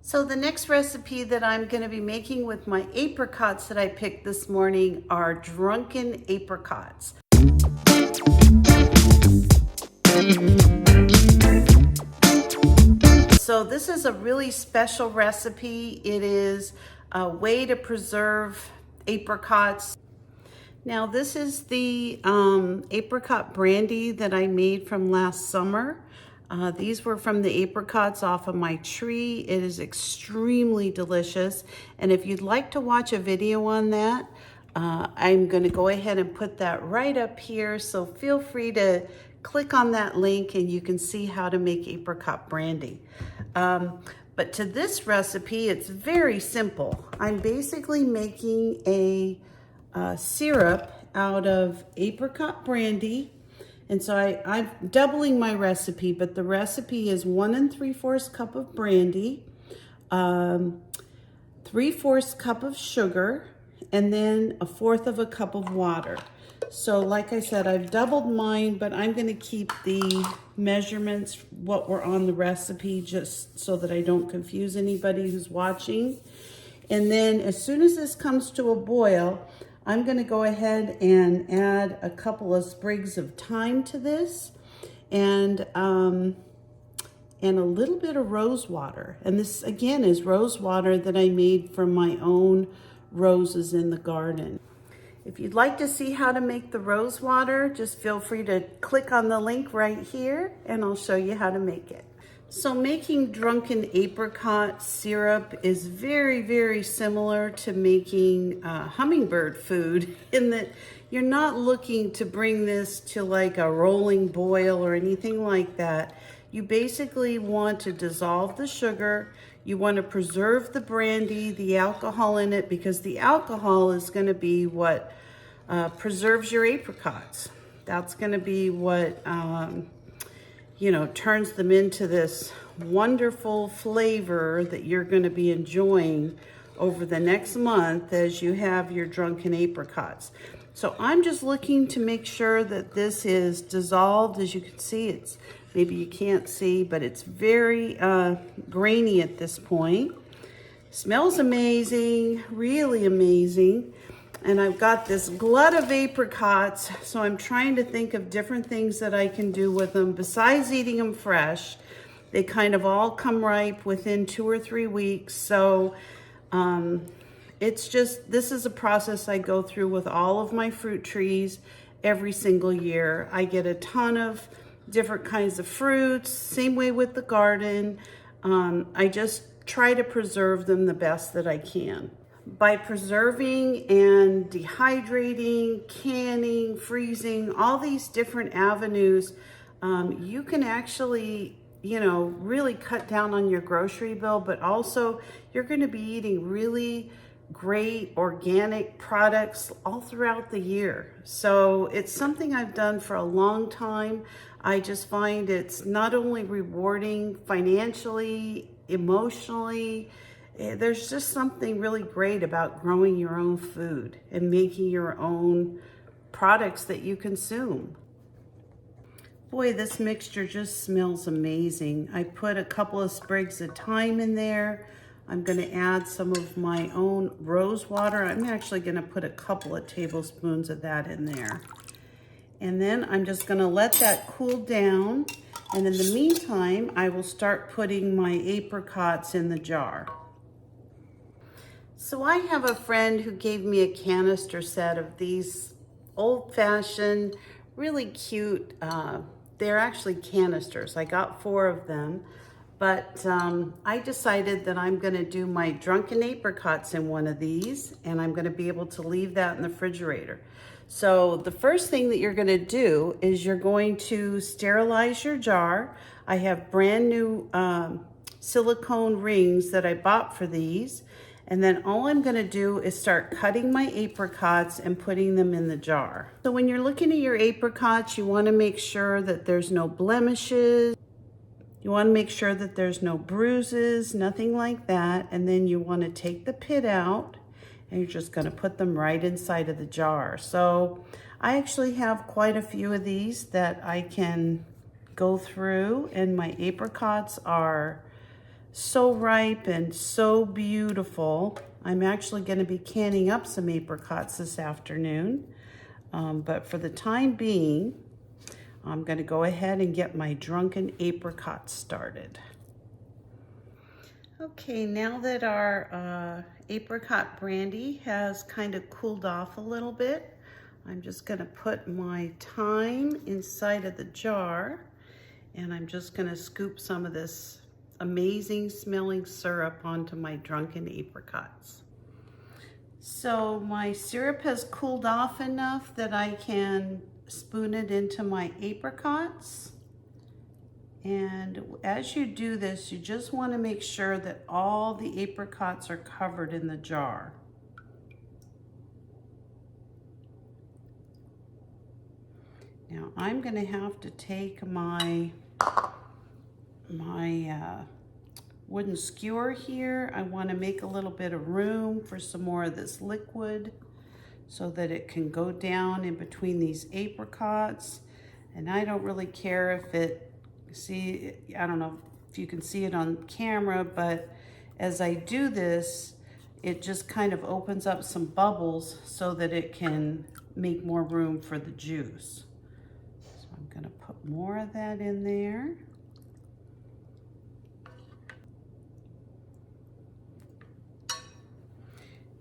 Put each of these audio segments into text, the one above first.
So the next recipe that I'm going to be making with my apricots that I picked this morning are drunken apricots. So this is a really special recipe. It is a way to preserve apricots. Now this is the apricot brandy that I made from last summer. These were from the apricots off of my tree. It is extremely delicious. And if you'd like to watch a video on that, I'm gonna go ahead and put that right up here. So feel free to click on that link and you can see how to make apricot brandy. But to this recipe, it's very simple. I'm basically making a syrup out of apricot brandy. And so I'm doubling my recipe, but the recipe is 1 3/4 cup of brandy, 3/4 cup of sugar, and then 1/4 cup of water. So like I said, I've doubled mine, but I'm gonna keep the measurements, what were on the recipe, just so that I don't confuse anybody who's watching. And then as soon as this comes to a boil, I'm going to go ahead and add a couple of sprigs of thyme to this and a little bit of rose water. And this again is rose water that I made from my own roses in the garden. If you'd like to see how to make the rose water, just feel free to click on the link right here and I'll show you how to make it. So making drunken apricot syrup is very, very similar to making hummingbird food in that you're not looking to bring this to like a rolling boil or anything like that. You basically want to dissolve the sugar. You want to preserve the brandy, the alcohol in it, because the alcohol is going to be what preserves your apricots. That's going to be what turns them into this wonderful flavor that you're going to be enjoying over the next month as you have your drunken apricots. So I'm just looking to make sure that this is dissolved. As you can see, it's maybe you can't see, but it's very grainy at this point. Smells amazing, really amazing. And I've got this glut of apricots, so I'm trying to think of different things that I can do with them besides eating them fresh. They kind of all come ripe within 2 or 3 weeks. So it's just, this is a process I go through with all of my fruit trees every single year. I get a ton of different kinds of fruits, same way with the garden. I just try to preserve them the best that I can. By preserving and dehydrating, canning, freezing, all these different avenues, you can actually, really cut down on your grocery bill, but also you're going to be eating really great organic products all throughout the year. So it's something I've done for a long time. I just find it's not only rewarding financially, emotionally, there's just something really great about growing your own food and making your own products that you consume. Boy, this mixture just smells amazing. I put a couple of sprigs of thyme in there. I'm going to add some of my own rose water. I'm actually going to put a couple of tablespoons of that in there. And then I'm just going to let that cool down. And in the meantime, I will start putting my apricots in the jar. So I have a friend who gave me a canister set of these old-fashioned, really cute, they're actually canisters. I got 4 of them, but I decided that I'm gonna do my drunken apricots in one of these, and I'm gonna be able to leave that in the refrigerator. So the first thing that you're gonna do is you're going to sterilize your jar. I have brand new silicone rings that I bought for these. And then all I'm gonna do is start cutting my apricots and putting them in the jar. So when you're looking at your apricots, you wanna make sure that there's no blemishes. You wanna make sure that there's no bruises, nothing like that. And then you wanna take the pit out and you're just gonna put them right inside of the jar. So I actually have quite a few of these that I can go through, and my apricots are so ripe and so beautiful. I'm actually going to be canning up some apricots this afternoon. But for the time being, I'm going to go ahead and get my drunken apricots started. Okay, now that our apricot brandy has kind of cooled off a little bit, I'm just going to put my thyme inside of the jar, and I'm just going to scoop some of this amazing smelling syrup onto my drunken apricots. So my syrup has cooled off enough that I can spoon it into my apricots. And as you do this, you just want to make sure that all the apricots are covered in the jar. Now I'm going to have to take my wooden skewer here. I want to make a little bit of room for some more of this liquid so that it can go down in between these apricots. And I don't really care if I don't know if you can see it on camera, but as I do this, it just kind of opens up some bubbles so that it can make more room for the juice. So I'm going to put more of that in there.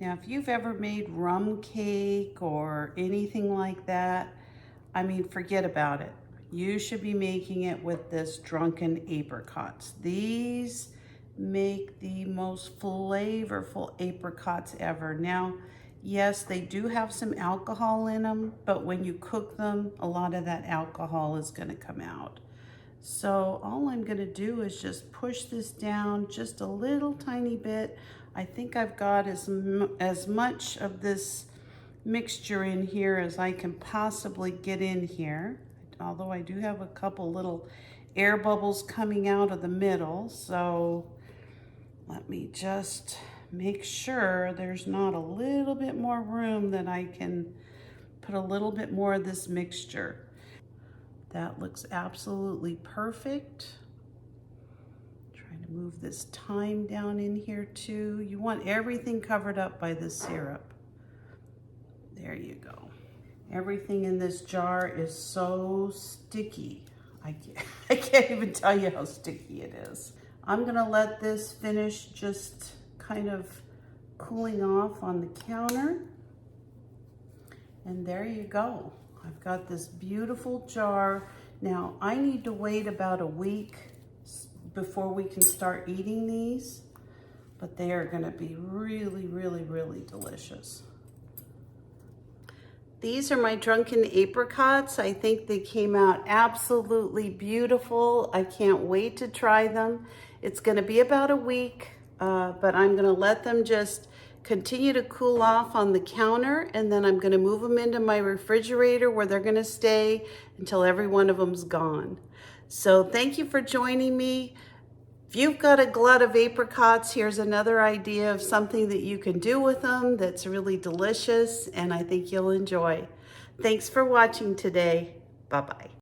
Now, if you've ever made rum cake or anything like that, I mean, forget about it. You should be making it with this drunken apricots. These make the most flavorful apricots ever. Now, yes, they do have some alcohol in them, but when you cook them, a lot of that alcohol is going to come out. So all I'm going to do is just push this down just a little tiny bit. I think I've got as much of this mixture in here as I can possibly get in here, although I do have a couple little air bubbles coming out of the middle. So let me just make sure there's not a little bit more room that I can put a little bit more of this mixture. That looks absolutely perfect. Trying to move this thyme down in here too. You want everything covered up by the syrup. There you go. Everything in this jar is so sticky. I can't even tell you how sticky it is. I'm gonna let this finish just kind of cooling off on the counter. And there you go. I've got this beautiful jar. Now I need to wait about a week before we can start eating these, but they are gonna be really, really, really delicious. These are my drunken apricots. I think they came out absolutely beautiful. I can't wait to try them. It's gonna be about a week, but I'm gonna let them just continue to cool off on the counter, and then I'm gonna move them into my refrigerator where they're gonna stay until every one of them's gone. So thank you for joining me. If you've got a glut of apricots, here's another idea of something that you can do with them that's really delicious and I think you'll enjoy. Thanks for watching today. Bye-bye.